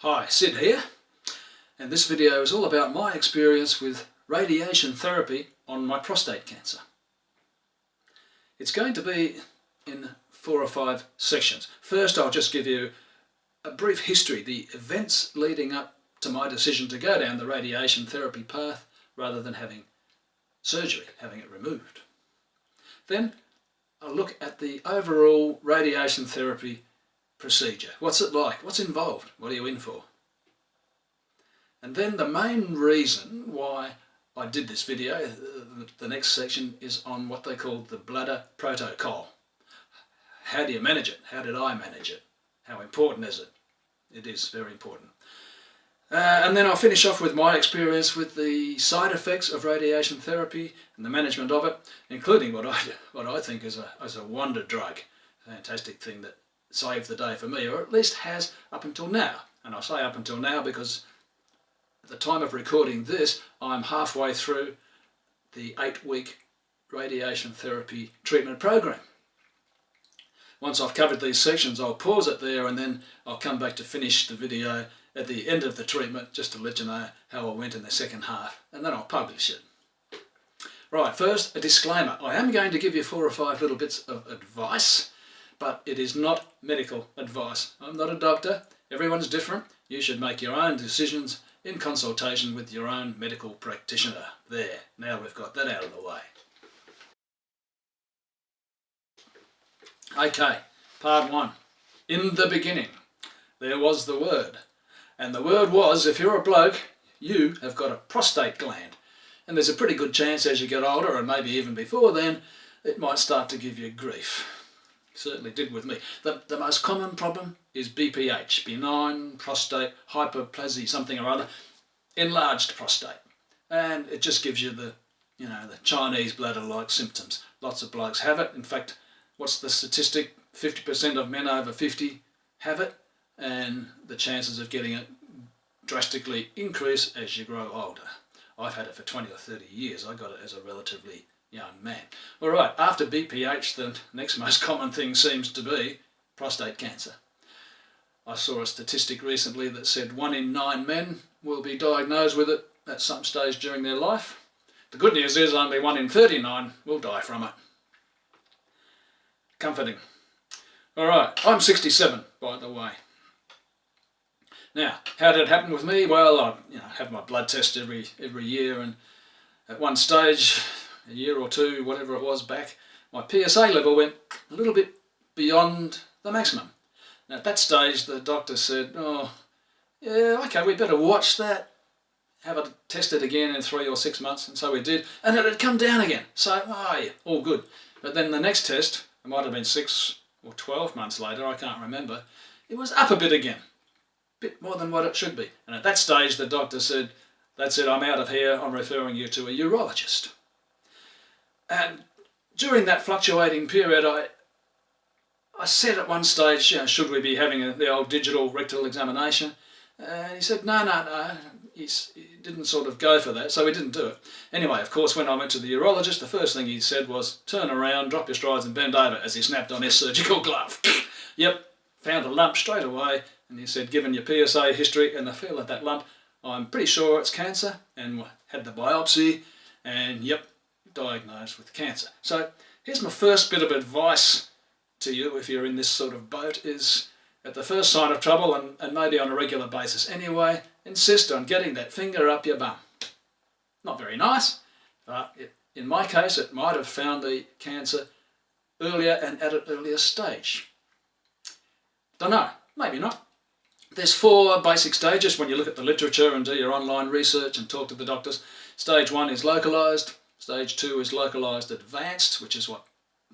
Hi, Sid here, and this video is all about my experience with radiation therapy on my prostate cancer. It's going to be in 4 or 5 sections. First, I'll just give you a brief history, the events leading up to my decision to go down the radiation therapy path rather than having surgery, having it removed. Then I'll look at the overall radiation therapy procedure. What's it like? What's involved? What are you in for? And then the main reason why I did this video, the next section, is on what they call the Bladder Protocol. How do you manage it? How did I manage it? How important is it? It is very important. And then I'll finish off with my experience with the side effects of radiation therapy and the management of it, including what I think is a wonder drug, a fantastic thing that saved the day for me, or at least has up until now. And I say up until now because at the time of recording this, I'm halfway through the 8-week radiation therapy treatment program. Once I've covered these sections, I'll pause it there and then I'll come back to finish the video at the end of the treatment, just to let you know how I went in the second half, and then I'll publish it. Right, first a disclaimer. I am going to give you 4 or 5 little bits of advice, but it is not medical advice. I'm not a doctor. Everyone's different. You should make your own decisions in consultation with your own medical practitioner. There, now we've got that out of the way. Okay, part 1. In the beginning, there was the Word. And the word was, if you're a bloke, you have got a prostate gland. And there's a pretty good chance as you get older, and maybe even before then, it might start to give you grief. Certainly did with me. The most common problem is BPH, benign prostate hyperplasia, something or other, enlarged prostate. And it just gives you the Chinese bladder-like symptoms. Lots of blokes have it. In fact, what's the statistic? 50% of men over 50 have it, and the chances of getting it drastically increase as you grow older. I've had it for 20 or 30 years. I got it as a relatively young man. All right, after BPH, the next most common thing seems to be prostate cancer. I saw a statistic recently that said 1 in 9 men will be diagnosed with it at some stage during their life. The good news is only 1 in 39 will die from it. Comforting. All right, I'm 67, by the way. Now, how did it happen with me? Well, I have my blood test every year, and at one stage, a year or two, whatever it was back, my PSA level went a little bit beyond the maximum. Now, at that stage, the doctor said, oh, yeah, okay, we better watch that, have it tested again in 3 or 6 months, and so we did, and it had come down again. So, oh, yeah, all good. But then the next test, it might have been 6 or 12 months later, I can't remember, it was up a bit again. Bit more than what it should be. And at that stage the doctor said, that's it, I'm out of here, I'm referring you to a urologist. And during that fluctuating period I said at one stage, should we be having the old digital rectal examination? And he said no. He didn't sort of go for that, so we didn't do it. Anyway, of course, when I went to the urologist, the first thing he said was, turn around, drop your strides and bend over, as he snapped on his surgical glove. Yep, found a lump straight away. And he said, given your PSA history and the feel of that lump, I'm pretty sure it's cancer, and had the biopsy, and yep, diagnosed with cancer. So here's my first bit of advice to you if you're in this sort of boat, is at the first sign of trouble, and maybe on a regular basis anyway, insist on getting that finger up your bum. Not very nice, but in my case it might have found the cancer earlier and at an earlier stage. Don't know, maybe not. There's 4 basic stages when you look at the literature and do your online research and talk to the doctors. Stage 1 is localised, stage 2 is localised advanced, which is what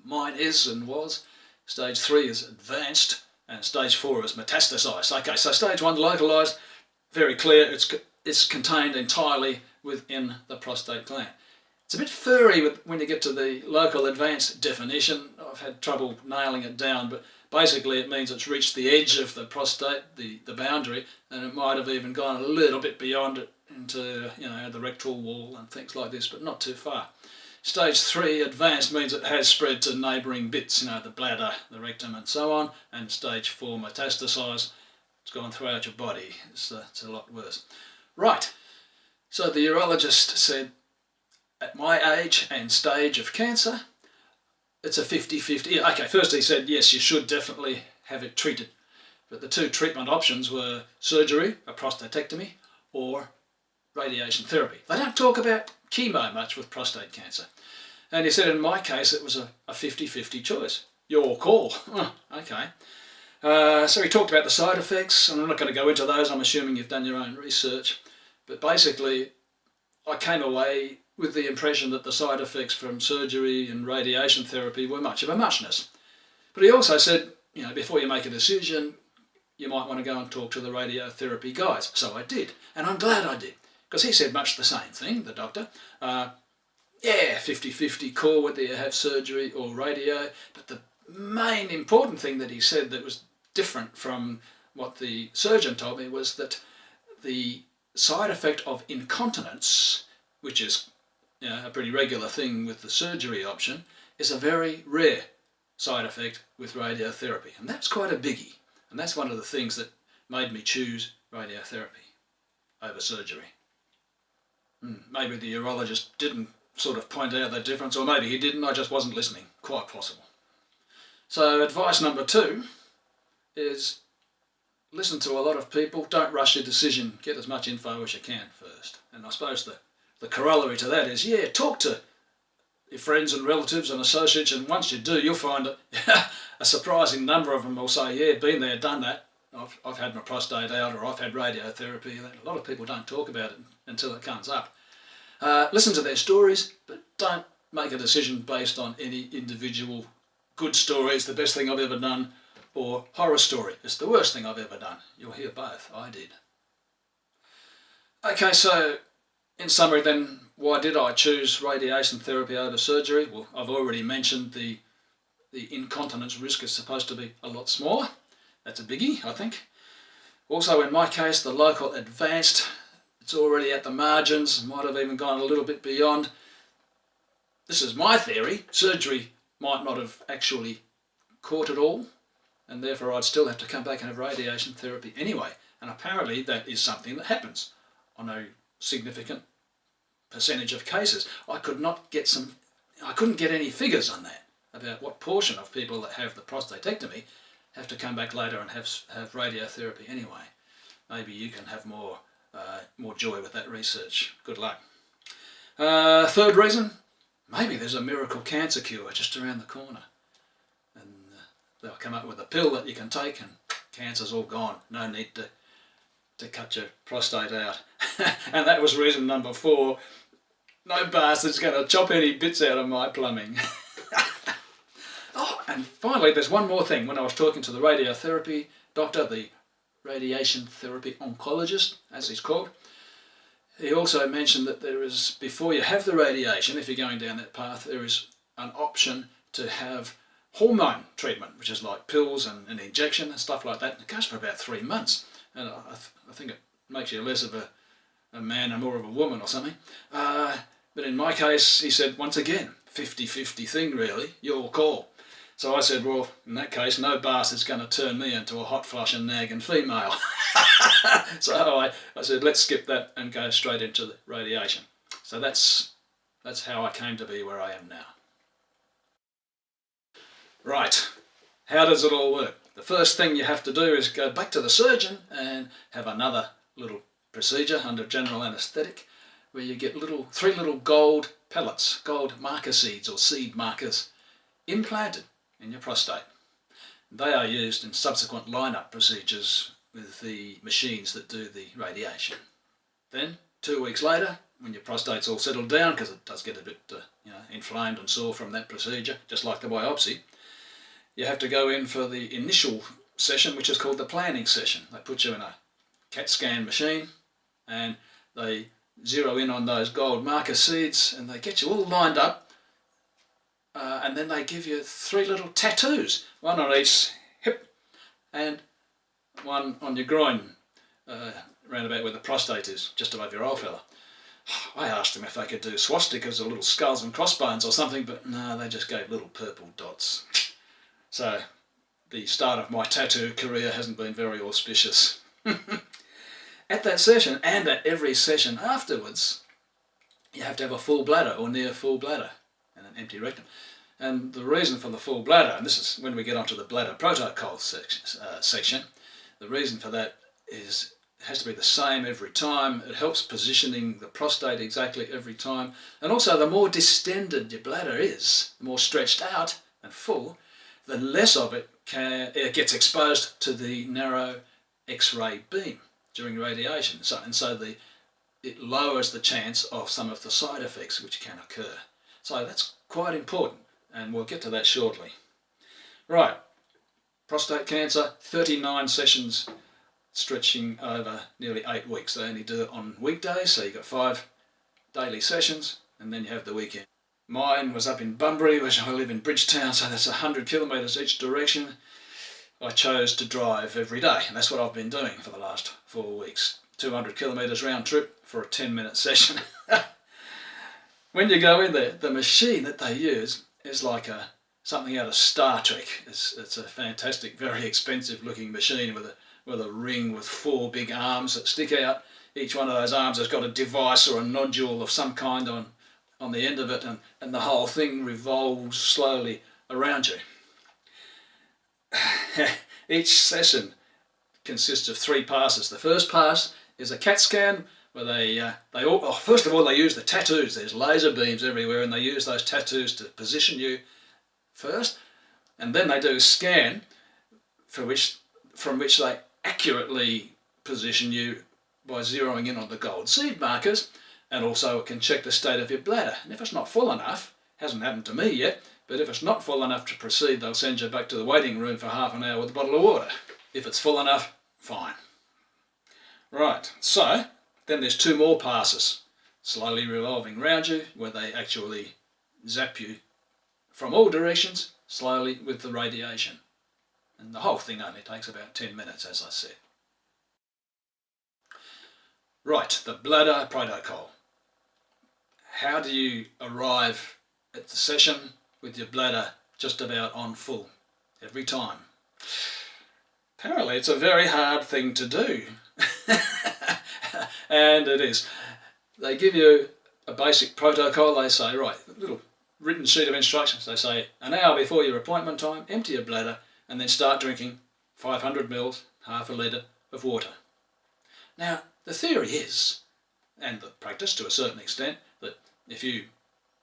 mine is and was. Stage 3 is advanced, and stage 4 is metastasised. Okay, so stage 1 localised, very clear, it's contained entirely within the prostate gland. It's a bit furry when you get to the local advanced definition. I've had trouble nailing it down, but basically it means it's reached the edge of the prostate, the boundary, and it might have even gone a little bit beyond it into the rectal wall and things like this, but not too far. Stage 3 advanced means it has spread to neighbouring bits, the bladder, the rectum and so on, and stage 4 metastasised It's gone throughout your body. It's a lot worse. Right, so the urologist said, at my age and stage of cancer, it's a 50-50. Yeah, okay, first he said, yes, you should definitely have it treated. But the two treatment options were surgery, a prostatectomy, or radiation therapy. They don't talk about chemo much with prostate cancer. And he said in my case it was a 50-50 choice. Your call. Oh, okay. So he talked about the side effects, and I'm not going to go into those, I'm assuming you've done your own research. But basically, I came away with the impression that the side effects from surgery and radiation therapy were much of a muchness. But he also said, you know, before you make a decision, you might want to go and talk to the radiotherapy guys. So I did, and I'm glad I did, because he said much the same thing, the doctor. Yeah, 50-50 call whether you have surgery or radio, but the main important thing that he said that was different from what the surgeon told me was that the side effect of incontinence, which is, you know, a pretty regular thing with the surgery option, is a very rare side effect with radiotherapy, and that's quite a biggie, and that's one of the things that made me choose radiotherapy over surgery. Maybe the urologist didn't sort of point out that difference, or maybe he didn't, I just wasn't listening, quite possible. So advice number 2 is listen to a lot of people, don't rush your decision, get as much info as you can first. And I suppose the corollary to that is, yeah, talk to your friends and relatives and associates, and once you do, you'll find that a surprising number of them will say, yeah, been there, done that, I've had my prostate out, or I've had radiotherapy. A lot of people don't talk about it until it comes up. Listen to their stories, but don't make a decision based on any individual good story, it's the best thing I've ever done, or horror story, it's the worst thing I've ever done. You'll hear both. I did. Okay, so in summary then, why did I choose radiation therapy over surgery? Well, I've already mentioned the incontinence risk is supposed to be a lot smaller. That's a biggie, I think. Also, in my case, the local advanced, it's already at the margins, might have even gone a little bit beyond. This is my theory. Surgery might not have actually caught it all, and therefore I'd still have to come back and have radiation therapy anyway. And apparently that is something that happens on a significant percentage of cases. I couldn't get any figures on that, about what portion of people that have the prostatectomy have to come back later and have radiotherapy anyway. Maybe you can have more joy with that research. Good luck. Third reason, maybe there's a miracle cancer cure just around the corner, and they'll come up with a pill that you can take and cancer's all gone. No need to cut your prostate out. And that was reason number 4. No bastard's going to chop any bits out of my plumbing. Oh, and finally, there's one more thing. When I was talking to the radiotherapy doctor, the radiation therapy oncologist, as he's called, he also mentioned that there is, before you have the radiation, if you're going down that path, there is an option to have hormone treatment, which is like pills and an injection and stuff like that. It goes for about 3 months, and I think it makes you less of a man and more of a woman or something. But in my case, he said, once again, 50-50 thing really, your call. So I said, well, in that case, no bastard's going to turn me into a hot flush and nagging female. So I said, let's skip that and go straight into the radiation. So that's how I came to be where I am now. Right, how does it all work? The first thing you have to do is go back to the surgeon and have another little procedure under general anaesthetic, where you get 3 little gold pellets, gold marker seeds or seed markers, implanted in your prostate. They are used in subsequent line-up procedures with the machines that do the radiation. Then 2 weeks later, when your prostate's all settled down, because it does get a bit inflamed and sore from that procedure, just like the biopsy, you have to go in for the initial session, which is called the planning session. They put you in a CAT scan machine and they zero in on those gold marker seeds and they get you all lined up, and then they give you 3 little tattoos, one on each hip and one on your groin, round about where the prostate is, just above your old fella. I asked them if they could do swastikas or little skulls and crossbones or something, but no, they just gave little purple dots. So the start of my tattoo career hasn't been very auspicious. At that session, and at every session afterwards, you have to have a full bladder or near full bladder and an empty rectum. And the reason for the full bladder, and this is when we get onto the Bladder Protocol section, the reason for that is it has to be the same every time. It helps positioning the prostate exactly every time. And also, the more distended your bladder is, the more stretched out and full, the less of it gets exposed to the narrow X-ray beam during radiation. It lowers the chance of some of the side effects which can occur. So that's quite important, and we'll get to that shortly. Right, prostate cancer, 39 sessions stretching over nearly 8 weeks. They only do it on weekdays, so you've got 5 daily sessions, and then you have the weekend. Mine was up in Bunbury, which I live in Bridgetown, so that's 100 kilometres each direction. I chose to drive every day, and that's what I've been doing for the last 4 weeks. 200 kilometres round trip for a 10-minute session. When you go in there, the machine that they use is like something out of Star Trek. It's a fantastic, very expensive looking machine with a ring with 4 big arms that stick out. Each one of those arms has got a device or a nodule of some kind on the end of it, and the whole thing revolves slowly around you. Each session consists of 3 passes. The first pass is a CAT scan where first of all they use the tattoos. There's laser beams everywhere, and they use those tattoos to position you first, and then they do a scan from which they accurately position you by zeroing in on the gold seed markers, and also it can check the state of your bladder. And if it's not full enough, hasn't happened to me yet, but if it's not full enough to proceed, they'll send you back to the waiting room for half an hour with a bottle of water. If it's full enough, fine. Right, so then there's 2 more passes, slowly revolving around you, where they actually zap you from all directions, slowly with the radiation. And the whole thing only takes about 10 minutes, as I said. Right, the Bladder Protocol. How do you arrive at the session with your bladder just about on full every time? Apparently it's a very hard thing to do. And it is. They give you a basic protocol. They say, right, a little written sheet of instructions. They say, an hour before your appointment time, empty your bladder and then start drinking 500 mils, half a litre of water. Now, the theory is, and the practice to a certain extent, that if you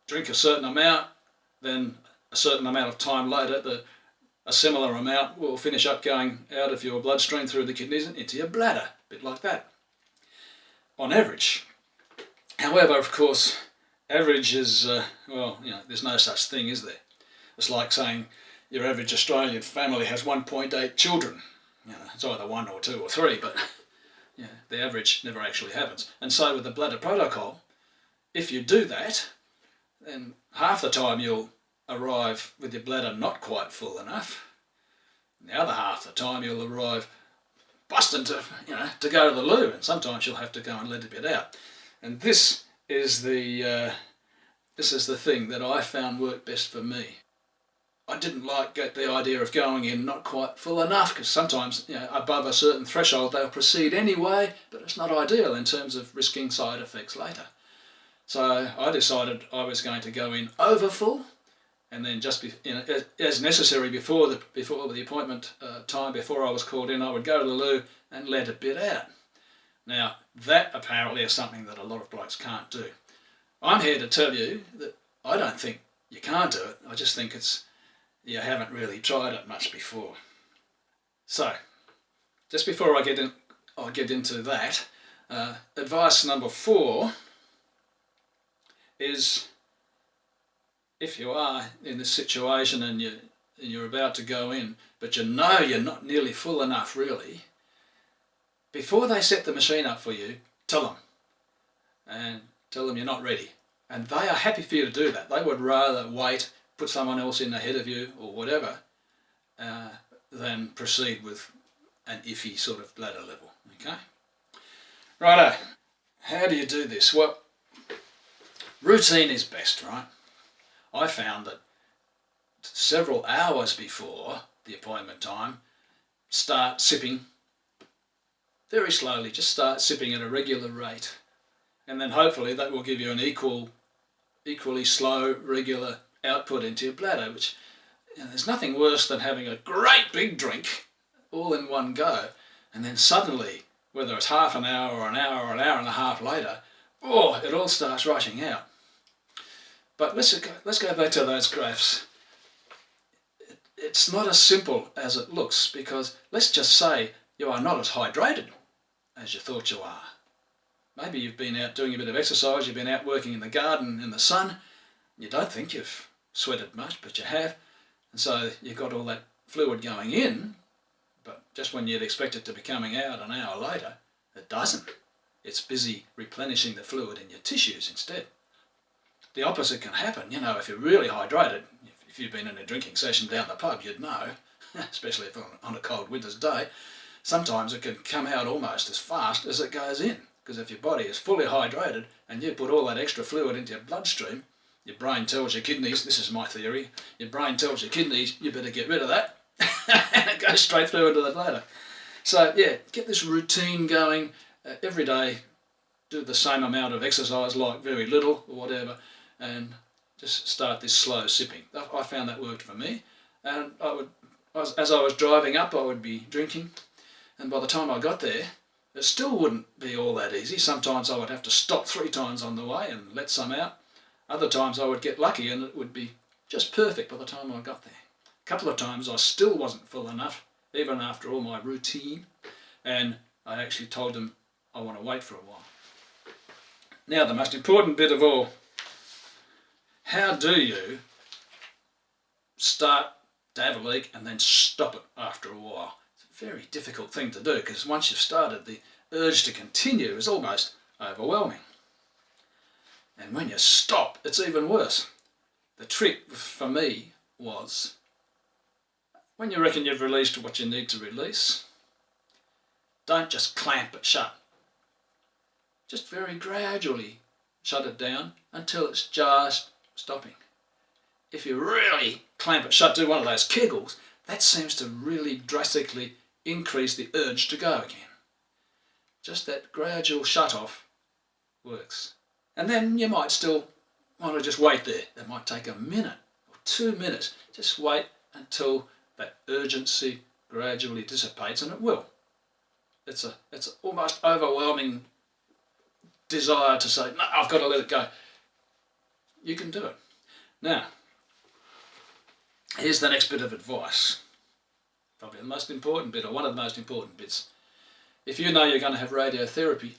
drink a certain amount, then a certain amount of time later, a similar amount will finish up going out of your bloodstream through the kidneys and into your bladder, a bit like that, on average. However, of course, average is, there's no such thing, is there? It's like saying your average Australian family has 1.8 children. It's either 1 or 2 or 3, but the average never actually happens. And so with the Bladder Protocol, if you do that, then half the time you'll arrive with your bladder not quite full enough. The other half the time you'll arrive busting to go to the loo, and sometimes you'll have to go and let a bit out. And this is the thing that I found worked best for me. I didn't get the idea of going in not quite full enough, because sometimes above a certain threshold they'll proceed anyway, but it's not ideal in terms of risking side effects later. So I decided I was going to go in over full, and then just as necessary before the appointment time, before I was called in, I would go to the loo and let a bit out. Now that apparently is something that a lot of blokes can't do. I'm here to tell you that I don't think you can't do it. I just think you haven't really tried it much before. So, just before I get into that, advice number 4 is, if you are in this situation and you're about to go in, but you know you're not nearly full enough really, before they set the machine up for you, tell them you're not ready. And they are happy for you to do that. They would rather wait, put someone else in ahead of you or whatever, than proceed with an iffy sort of bladder level. Okay? Righto. How do you do this? Well, routine is best, right? I found that several hours before the appointment time, start sipping very slowly. Just start sipping at a regular rate, and then hopefully that will give you an equally slow, regular output into your bladder, which, you know, there's nothing worse than having a great big drink all in one go, and then suddenly, whether it's half an hour or an hour and a half later, oh, it all starts rushing out. But let's go back to those graphs. It's not as simple as it looks, because let's just say you are not as hydrated as you thought you are. Maybe you've been out doing a bit of exercise, you've been out working in the garden in the sun, you don't think you've sweated much, but you have, and so you've got all that fluid going in, but just when you'd expect it to be coming out an hour later, it doesn't. It's busy replenishing the fluid in your tissues instead. The opposite can happen, you know, if you're really hydrated. If you've been in a drinking session down the pub, you'd know, especially if on a cold winter's day, sometimes it can come out almost as fast as it goes in. Because if your body is fully hydrated and you put all that extra fluid into your bloodstream, your brain tells your kidneys, this is my theory, your brain tells your kidneys, you better get rid of that, and it goes straight through into the bladder. So yeah, get this routine going every day, do the same amount of exercise, like very little or whatever, and just start this slow sipping. I found that worked for me, and as I was driving up, I would be drinking, and by the time I got there, it still wouldn't be all that easy. Sometimes I would have to stop 3 times on the way and let some out. Other times I would get lucky and it would be just perfect by the time I got there. A couple of times I still wasn't full enough, even after all my routine, and I actually told them I want to wait for a while. Now, the most important bit of all, how do you start to have a leak and then stop it after a while? It's a very difficult thing to do, because once you've started, the urge to continue is almost overwhelming. And when you stop, it's even worse. The trick for me was, when you reckon you've released what you need to release, don't just clamp it shut. Just very gradually shut it down until it's just stopping. If you really clamp it shut, do one of those kegels, that seems to really drastically increase the urge to go again. Just that gradual shut off works. And then you might still want to just wait there. It might take a minute or 2 minutes. Just wait until that urgency gradually dissipates, and it will. It's an almost overwhelming desire to say, no, I've got to let it go. You can do it. Now, here's the next bit of advice. Probably the most important bit, or one of the most important bits. If you know you're going to have radiotherapy,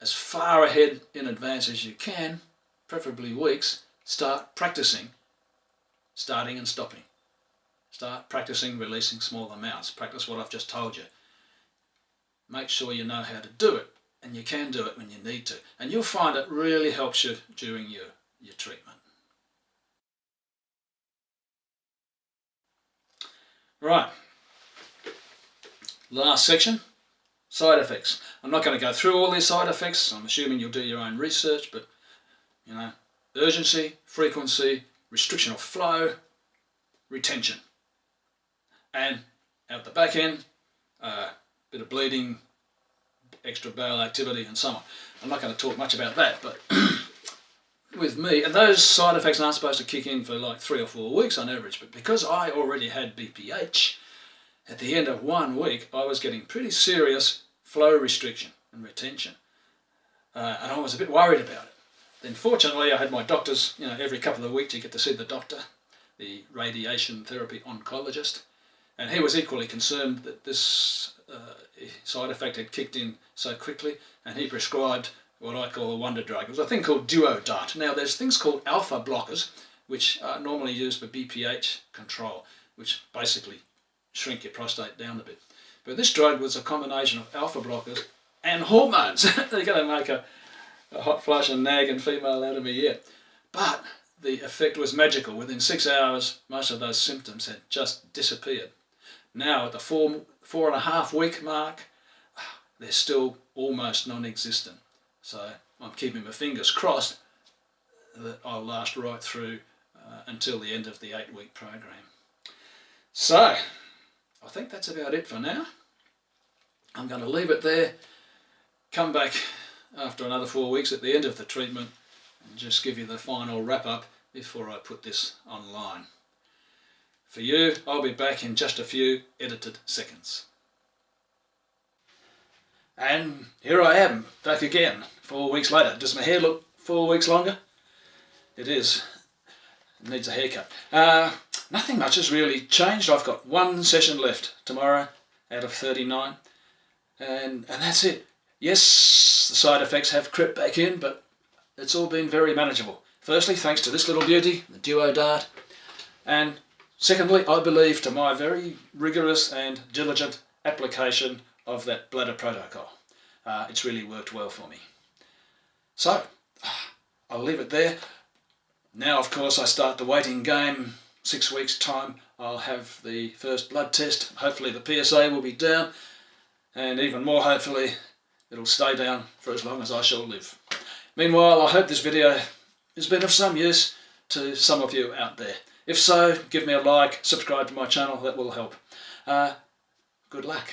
as far ahead in advance as you can, preferably weeks, start practicing starting and stopping. Start practicing releasing small amounts. Practice what I've just told you. Make sure you know how to do it, and you can do it when you need to. And you'll find it really helps you during your treatment. Right. Last section, side effects. I'm not going to go through all these side effects. I'm assuming you'll do your own research, but you know, urgency, frequency, restriction of flow, retention. And out the back end, bit of bleeding, extra bowel activity and so on. I'm not going to talk much about that, but with me, and those side effects aren't supposed to kick in for like 3 or 4 weeks on average, but because I already had BPH, at the end of 1 week I was getting pretty serious flow restriction and retention, and I was a bit worried about it. Then fortunately I had my doctors, you know, every couple of weeks you get to see the doctor, the radiation therapy oncologist, and he was equally concerned that this side effect had kicked in so quickly, and he prescribed what I call a wonder drug. It was a thing called Duodart. Now there's things called alpha blockers, which are normally used for BPH control, which basically shrink your prostate down a bit. But this drug was a combination of alpha blockers and hormones. They're going to make a hot flush and nag and female out of me yet. But the effect was magical. Within 6 hours, most of those symptoms had just disappeared. Now at the 4.5 week mark, they're still almost non-existent. So I'm keeping my fingers crossed that I'll last right through until the end of the 8-week program. So I think that's about it for now. I'm going to leave it there, come back after another 4 weeks at the end of the treatment and just give you the final wrap up before I put this online. For you, I'll be back in just a few edited seconds. And here I am, back again, 4 weeks later. Does my hair look 4 weeks longer? It is. It needs a haircut. Nothing much has really changed. I've got one session left tomorrow out of 39. And that's it. Yes, the side effects have crept back in, but it's all been very manageable. Firstly, thanks to this little beauty, the Duo Dart. And secondly, I believe to my very rigorous and diligent application of that Bladder Protocol. It's really worked well for me. So, I'll leave it there. Now, of course, I start the waiting game. 6 weeks' time, I'll have the first blood test. Hopefully the PSA will be down. And even more, hopefully, it'll stay down for as long as I shall live. Meanwhile, I hope this video has been of some use to some of you out there. If so, give me a like, subscribe to my channel, that will help. Good luck.